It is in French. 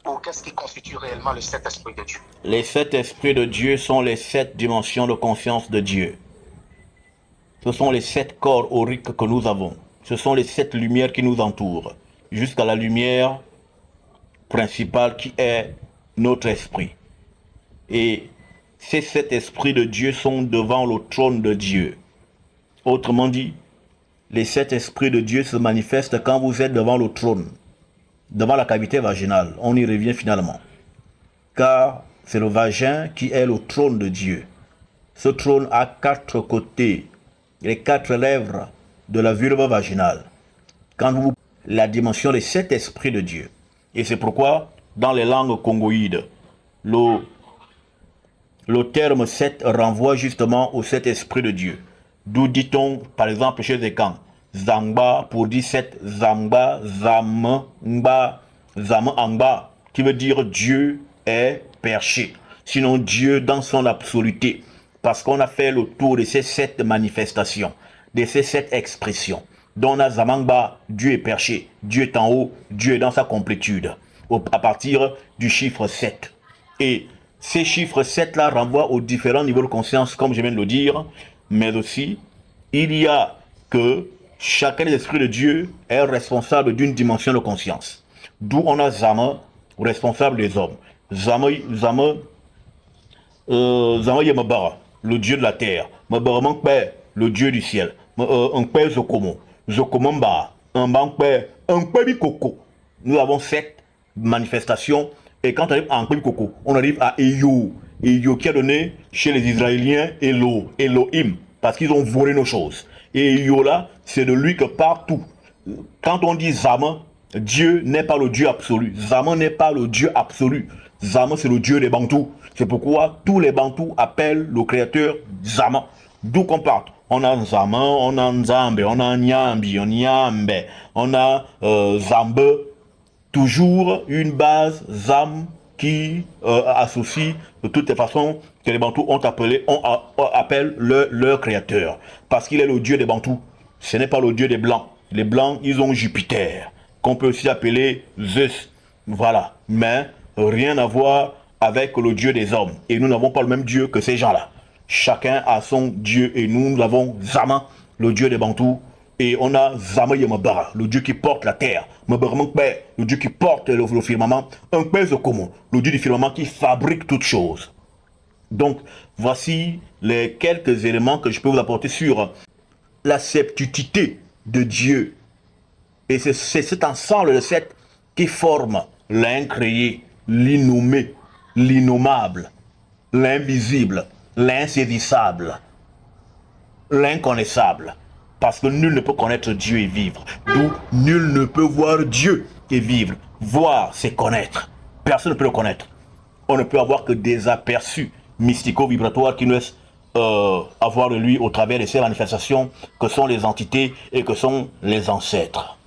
Ou qu'est-ce qui constitue réellement le Saint-Esprit de Dieu? Les 7 esprits de Dieu sont les 7 dimensions de conscience de Dieu. Ce sont les 7 corps auriques que nous avons. Ce sont les 7 lumières qui nous entourent, jusqu'à la lumière principale qui est notre esprit. Et ces 7 esprits de Dieu sont devant le trône de Dieu. Autrement dit, les 7 esprits de Dieu se manifestent quand vous êtes devant le trône, devant la cavité vaginale. On y revient finalement. Car c'est le vagin qui est le trône de Dieu. Ce trône a 4 côtés, les 4 lèvres de la vulve vaginale. Quand vous la dimension des 7 esprits de Dieu. Et c'est pourquoi, dans les langues congoïdes, le terme 7 renvoie justement aux 7 esprits de Dieu. D'où dit-on, par exemple, chez les Kans, Zangba pour dire 7, Zangba, Zam, Ngba, Zam, Angba, qui veut dire Dieu est perché. Sinon Dieu dans son absoluté. Parce qu'on a fait le tour de ces 7 manifestations, de ces 7 expressions. Dont on a Zamangba, Dieu est perché, Dieu est en haut, Dieu est dans sa complétude. À partir du chiffre 7. Et ces chiffres 7 là renvoient aux différents niveaux de conscience, comme je viens de le dire, mais aussi, il y a que chacun des esprits de Dieu est responsable d'une dimension de conscience. D'où on a Zama, responsable des hommes. Zama Yamabara, le dieu de la terre. Mabara Mankpe, le dieu du ciel. Nkpe Zokomo. Zokomamba, Nkpe Bikoko. Nous avons 7 manifestations. Et quand on arrive à Nkpe Bikoko, on arrive à Eyo. Eyo qui a donné chez les Israéliens Elohim. Parce qu'ils ont volé nos choses. Et Eyo là, c'est de lui que partout. Quand on dit Zama, Dieu n'est pas le Dieu absolu. Zama n'est pas le Dieu absolu. Zama, c'est le Dieu des Bantous. C'est pourquoi tous les Bantous appellent le Créateur Zama. D'où qu'on parte. On a Zama, on a Nzambe, on a Nyambi, on a Nyambe, on a Zambe. Toujours une base Zam qui associe de toutes les façons que les Bantous ont appelé, appellent leur Créateur. Parce qu'il est le Dieu des Bantous. Ce n'est pas le Dieu des Blancs. Les Blancs, ils ont Jupiter, qu'on peut aussi appeler Zeus. Voilà. Mais rien à voir avec le Dieu des hommes. Et nous n'avons pas le même Dieu que ces gens-là. Chacun a son Dieu et nous avons Zama, le Dieu des Bantous. Et on a Zama Yamabara, le Dieu qui porte la terre. Mabaramakbe, le Dieu qui porte le firmament. Nkpe Zokomo, le Dieu du firmament qui fabrique toutes choses. Donc, voici les quelques éléments que je peux vous apporter sur la septuité de Dieu. Et c'est cet ensemble de 7 qui forme l'incréé, l'innommé, l'innommable, l'invisible, l'insaisissable, l'inconnaissable. Parce que nul ne peut connaître Dieu et vivre. D'où nul ne peut voir Dieu et vivre. Voir, c'est connaître. Personne ne peut le connaître. On ne peut avoir que des aperçus mystico-vibratoires qui nous laissent avoir de lui au travers de ces manifestations que sont les entités et que sont les ancêtres.